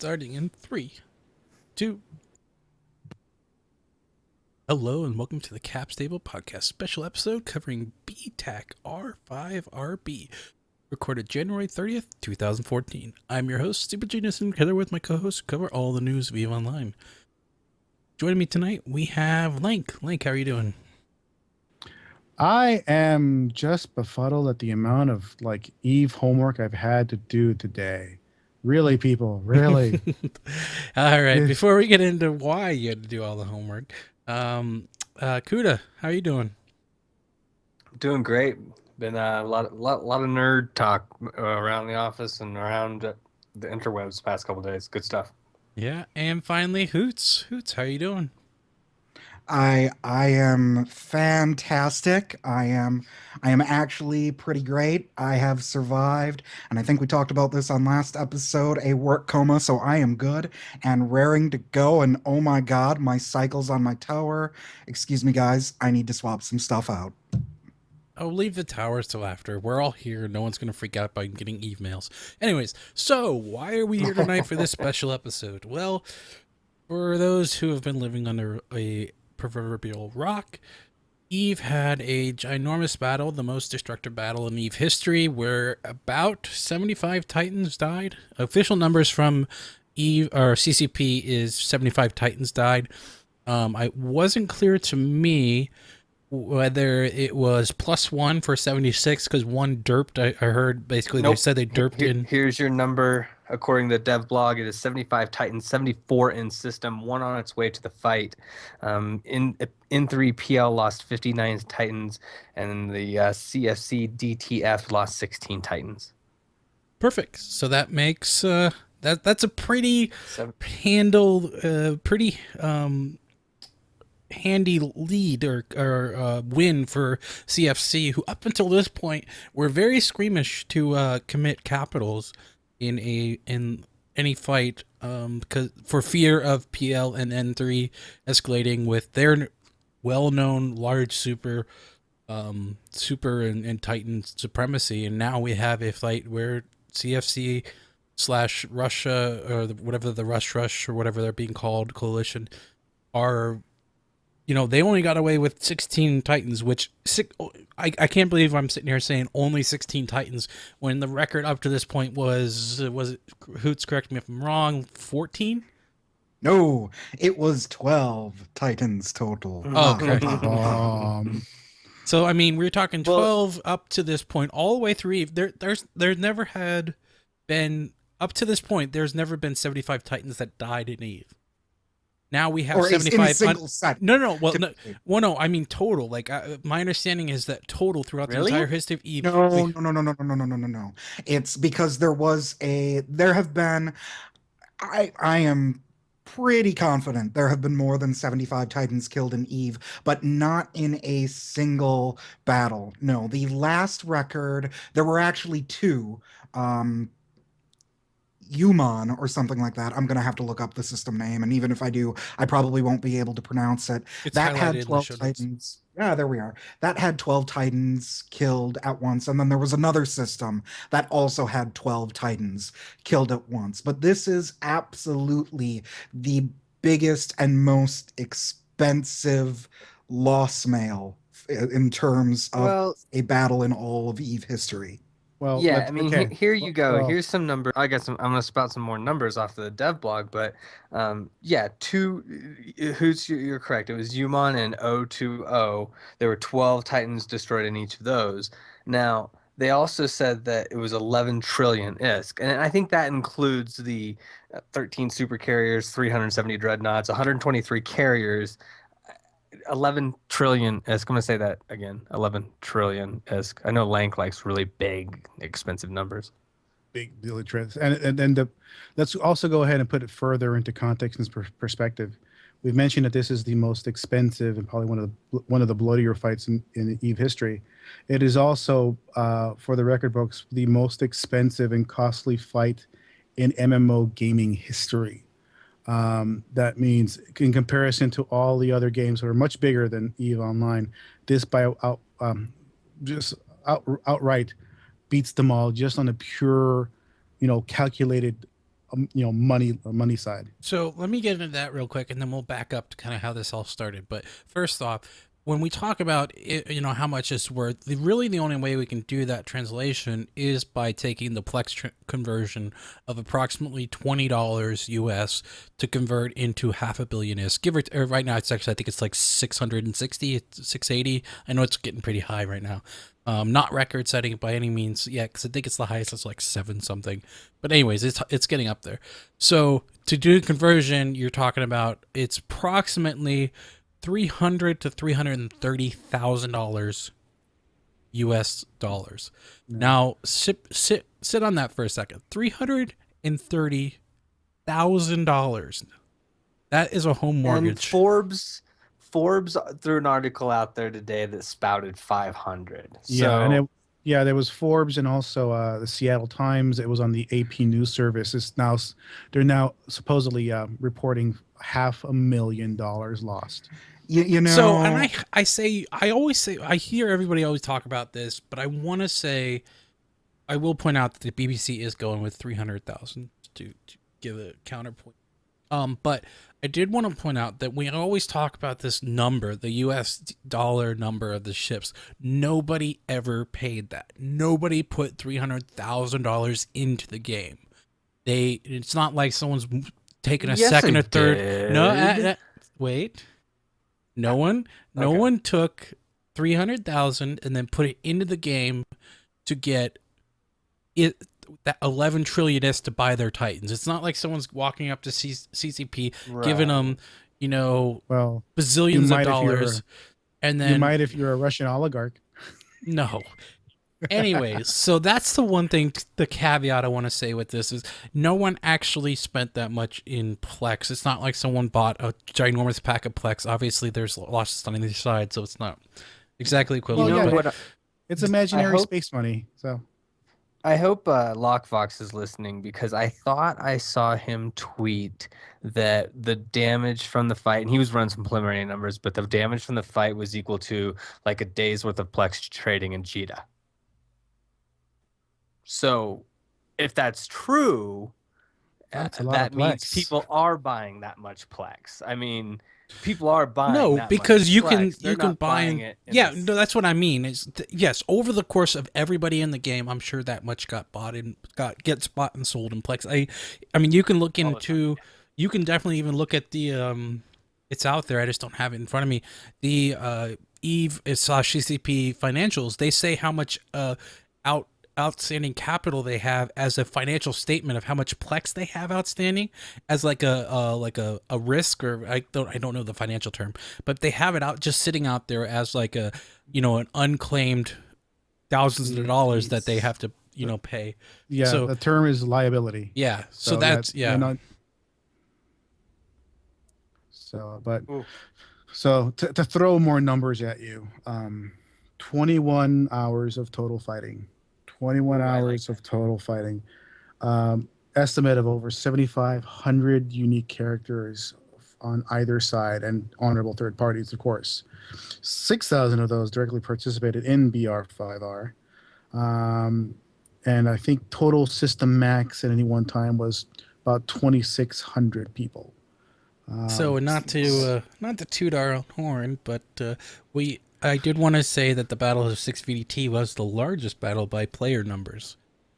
Starting in 3, 2. Hello and welcome to the Cap Stable Podcast special episode covering BTAC R5RB, recorded January 30th, 2014. I'm your host, Stupid Genius, and together with my co-hosts who cover all the news of EVE Online. Joining me tonight, we have Link. Link, how are you doing? I am just befuddled at the amount of EVE homework I've had to do today. Really, people, really. All right, before we get into why you had to do all the homework, Kuda, how are you doing? Doing great. Been a lot of nerd talk around the office and around the interwebs the past couple days. Good stuff. Yeah, and finally, Hoots. Hoots, how are you doing? I am fantastic. I am actually pretty great. I have survived, and I think we talked about this on last episode, a work coma, so I am good and raring to go. And oh my god, my cycle's on my tower. Excuse me, guys, I need to swap some stuff out. Oh, leave the towers till after. We're all here. No one's going to freak out by getting emails. Anyways, so why are we here tonight for this special episode? Well, for those who have been living under a proverbial rock, EVE had a ginormous battle, the most destructive battle in EVE history, where about 75 Titans died. Official numbers from EVE or CCP is 75 Titans died. It wasn't clear to me whether it was +1 for 76 because one derped. I heard basically Nope. They said they derped in. Here's your number. According to the dev blog, it is 75 Titans, 74 in system, one on its way to the fight. In 3 PL lost 59 Titans, and the CFC DTF lost 16 Titans. Perfect. So that makes that's a pretty pretty handy lead or win for CFC, who up until this point were very squeamish to commit capitals in any fight, because for fear of PL and N3 escalating with their well-known large super and Titan supremacy. And now we have a fight where CFC / Russia, or whatever the Rush or whatever they're being called, coalition, are, they only got away with 16 Titans, which I can't believe I'm sitting here saying only 16 Titans when the record up to this point was it, Hoots, correct me if I'm wrong, 14? No, it was 12 Titans total. Okay. So, I mean, we're talking 12 up to this point, all the way through EVE. There's never had been, up to this point, there's never been 75 Titans that died in EVE. Now we have 75. In a single set. No. No. I mean total. My understanding is that total throughout the entire history of EVE. No. It's because there have been. I am pretty confident there have been more than 75 Titans killed in EVE, but not in a single battle. No, the last record, there were actually two. Human or something like that. I'm going to have to look up the system name, and even if I do, I probably won't be able to pronounce it. That had 12 Titans. Yeah, there we are. That had 12 Titans killed at once, and then there was another system that also had 12 Titans killed at once. But this is absolutely the biggest and most expensive loss mail in terms of a battle in all of EVE history. Well, yeah, I mean, here you go. Well, here's some number. I'm going to spout some more numbers off the dev blog, but you're correct. It was Human and O2O. There were 12 Titans destroyed in each of those. Now, they also said that it was 11 trillion ISK, and I think that includes the 13 super carriers, 370 dreadnoughts, 123 carriers, 11 trillion ISK. I'm going to say that again. 11 trillion ISK. I know Lank likes really big, expensive numbers. Big deal trends. And let's also go ahead and put it further into context and perspective. We've mentioned that this is the most expensive and probably one of the bloodier fights in EVE history. It is also, for the record books, the most expensive and costly fight in MMO gaming history. That means in comparison to all the other games that are much bigger than EVE Online, this outright beats them all just on a pure, calculated money side. So let me get into that real quick, and then we'll back up to kind of how this all started. But first off, when we talk about it, how much it's worth, really the only way we can do that translation is by taking the Plex conversion of approximately $20 US to convert into half a billion ISK. Give or right now, it's actually, I think it's like 660, 680. I know it's getting pretty high right now. Not record setting by any means yet, because I think it's the highest. It's like 7 something. But anyways, it's getting up there. So to do conversion, you're talking about it's approximately $300,000 to $330,000 US dollars. Yeah. Now sit on that for a second. $330,000. That is a home mortgage. And Forbes threw an article out there today that spouted 500. Yeah, there was Forbes and also the Seattle Times. It was on the AP News Service. They're now supposedly reporting $500,000 lost. You know. So, and I always say, I hear everybody always talk about this, but I want to say, I will point out that the BBC is going with 300,000 to give a counterpoint. But I did want to point out that we always talk about this number, the US dollar number of the ships. Nobody ever paid that. Nobody put $300,000 into the game. It's not like someone's taking a second or third. Did. No, wait. No one took 300,000 and then put it into the game to get it. That 11 trillion is to buy their Titans. It's not like someone's walking up to CCP, giving them, bazillions of dollars, and then you might if you're a Russian oligarch. No. Anyways, so that's the one thing, the caveat I want to say with this is no one actually spent that much in Plex. It's not like someone bought a ginormous pack of Plex. Obviously, there's losses on either side, so it's not exactly equivalent. It's imaginary space money, so. I hope Lockfox is listening, because I thought I saw him tweet that the damage from the fight, and he was running some preliminary numbers, but the damage from the fight was equal to like a day's worth of Plex trading in Cheetah. So if that's true, that means people are buying that much Plex. I mean, people are buying. No, because you can buy it. Yeah, no, that's what I mean. Yes, over the course of everybody in the game, I'm sure that much got bought and gets bought and sold in Plex. I mean, you can look into. You can definitely even look at the. It's out there. I just don't have it in front of me. The Eve CCP financials. They say how much outstanding capital they have as a financial statement of how much Plex they have outstanding as like a risk, or I don't know the financial term, but they have it out just sitting out there as like a an unclaimed thousands of dollars that they have to pay. Yeah, so the term is liability. Yeah, so that's yeah. So to throw more numbers at you, 21 hours of total fighting. 21 hours of total fighting. Estimate of over 7,500 unique characters on either side, and honorable third parties, of course. 6,000 of those directly participated in BR5R. And I think total system max at any one time was about 2,600 people. So not to toot our own horn, but I did want to say that the Battle of 6 VDT was the largest battle by player numbers.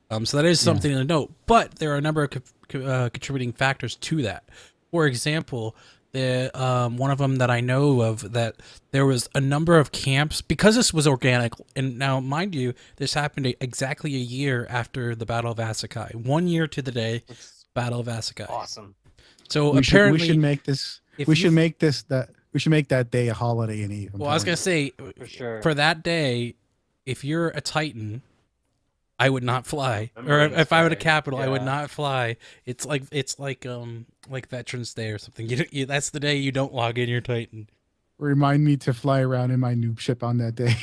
So that is something to note. But there are a number of contributing factors to that. For example, one of them that I know of, that there was a number of camps, because this was organic. And now, mind you, this happened exactly a year after the Battle of Asakai. 1 year to the day, Battle of Asakai. Awesome. So we apparently, should make this. We should make that day a holiday in Eve. Well, I was gonna say, for sure, for that day, if you're a Titan, I would not fly. Or if I were a Capital, I would not fly. It's like Veterans Day or something. That's the day you don't log in your Titan. Remind me to fly around in my noob ship on that day.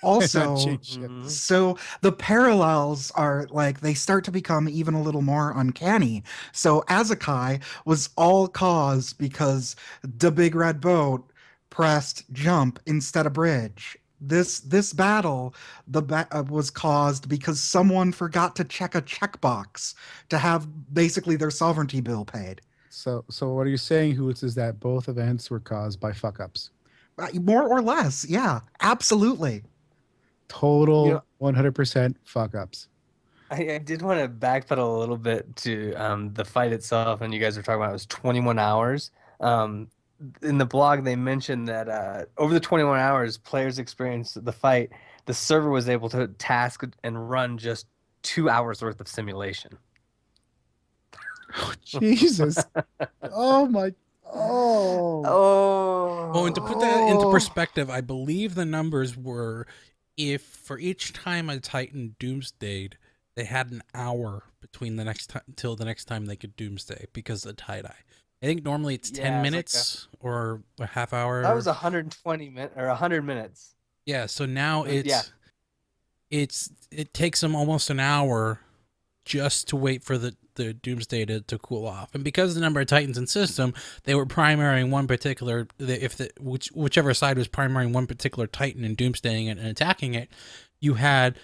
Also, so the parallels are like, they start to become even a little more uncanny. So Asakai was all caused because the big red boat pressed jump instead of bridge. This battle was caused because someone forgot to check a checkbox to have basically their sovereignty bill paid. So what are you saying, Hoots, is that both events were caused by fuck ups? More or less, yeah, absolutely. Total 100% fuck ups. I did want to backpedal a little bit to the fight itself, and you guys were talking about it was 21 hours. In the blog, they mentioned that over the 21 hours, players experienced the fight. The server was able to task and run just 2 hours worth of simulation. Oh, Jesus. Oh, my. Oh. Oh. And to put that into perspective, I believe the numbers were, if for each time a Titan doomsdayed, they had an hour between the next time till the next time they could doomsday because of the tie-dye. I think normally it's 10 minutes like or a half hour. That was 120 minutes or 100 minutes. Yeah, so now it takes them almost an hour just to wait for the doomsday to cool off. And because the number of Titans in system, they were primarying one particular, whichever side was primarying one particular Titan and doomsdaying it and attacking it, you had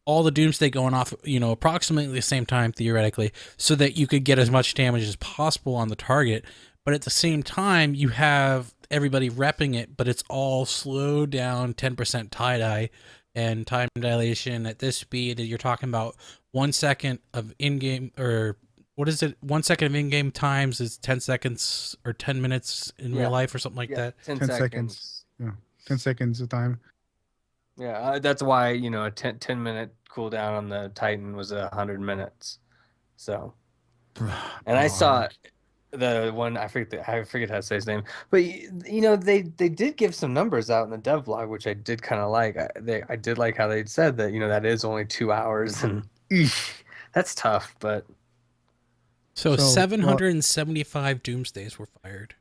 all the doomsday going off, approximately the same time theoretically, so that you could get as much damage as possible on the target. But at the same time, you have everybody repping it, but it's all slowed down 10% tie-dye and time dilation at this speed that you're talking about. 1 second of in-game, or what is it? 1 second of in-game times is 10 seconds or 10 minutes in real life or something like that. 10 seconds. Yeah, 10 seconds of time. Yeah, that's why, a 10-minute cooldown on the Titan was 100 minutes. So, and I saw the one, I forget how to say his name, but they did give some numbers out in the dev blog, which I did kind of like. I did like how they said that, that is only 2 hours, and that's tough, but. So 775 doomsdays were fired.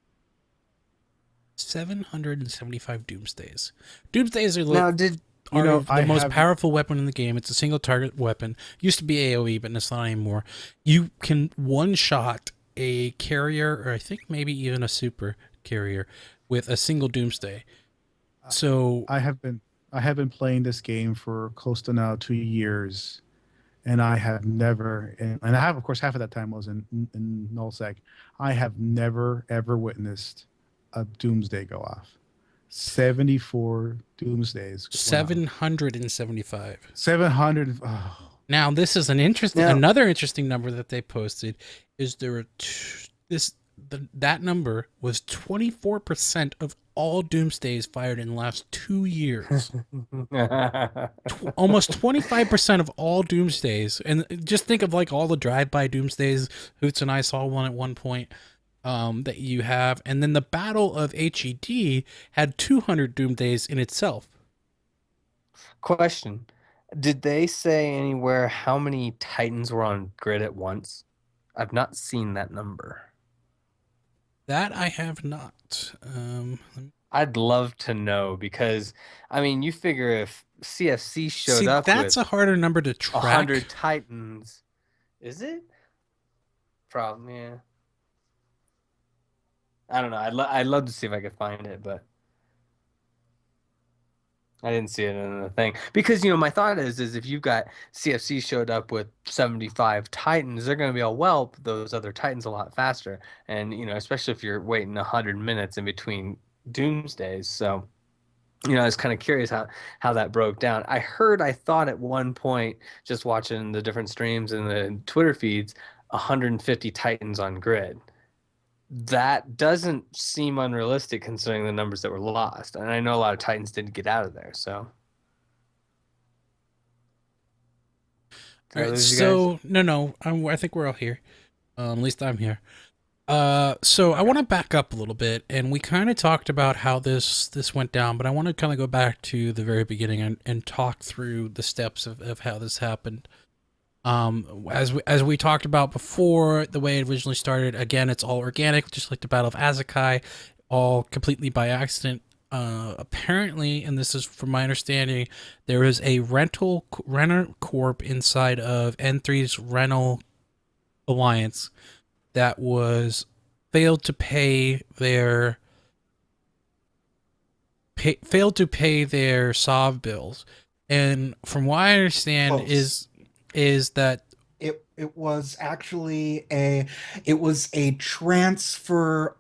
775 doomsdays. Doomsdays are the most powerful weapon in the game. It's a single target weapon. Used to be AoE, but it's not anymore. You can one-shot a carrier, or I think maybe even a super carrier, with a single doomsday. So I have been playing this game for close to now 2 years, and I have never, and I have, of course, half of that time was in nullsec. I have never ever witnessed a doomsday go off. 74 doomsdays. 775. 700. Oh. Now this is another interesting number that they posted is there were that number was 24% of all doomsdays fired in the last 2 years. Almost 25% of all doomsdays, and just think of like all the drive-by doomsdays. Hoots and I saw one at one point. That you have, and then the Battle of HED had 200 doomsdays in itself. Question: did they say anywhere how many Titans were on grid at once? I've not seen that number. That I have not. I'd love to know, because you figure if CFC showed up, that's with a harder number to track. 100 Titans, is it? Problem, yeah. I don't know. I'd love to see if I could find it, but I didn't see it in the thing. Because, my thought is if you've got CFC showed up with 75 Titans, they're going to be able to whelp those other Titans a lot faster. And, especially if you're waiting 100 minutes in between doomsdays. So, I was kind of curious how that broke down. I thought at one point, just watching the different streams and the Twitter feeds, 150 Titans on grid. That doesn't seem unrealistic considering the numbers that were lost. And I know a lot of Titans didn't get out of there, so. All right, so no, I think we're all here. At least I'm here. So I want to back up a little bit, and we kind of talked about how this went down, but I want to kind of go back to the very beginning and talk through the steps of how this happened. As we talked about before, the way it originally started, again, it's all organic, just like the Battle of Azakai, all completely by accident. Apparently, and this is from my understanding, there is a renter corp inside of N3's rental alliance that was failed to pay their failed to pay their SOV bills, and from what I understand Close. is that It was actually a transfer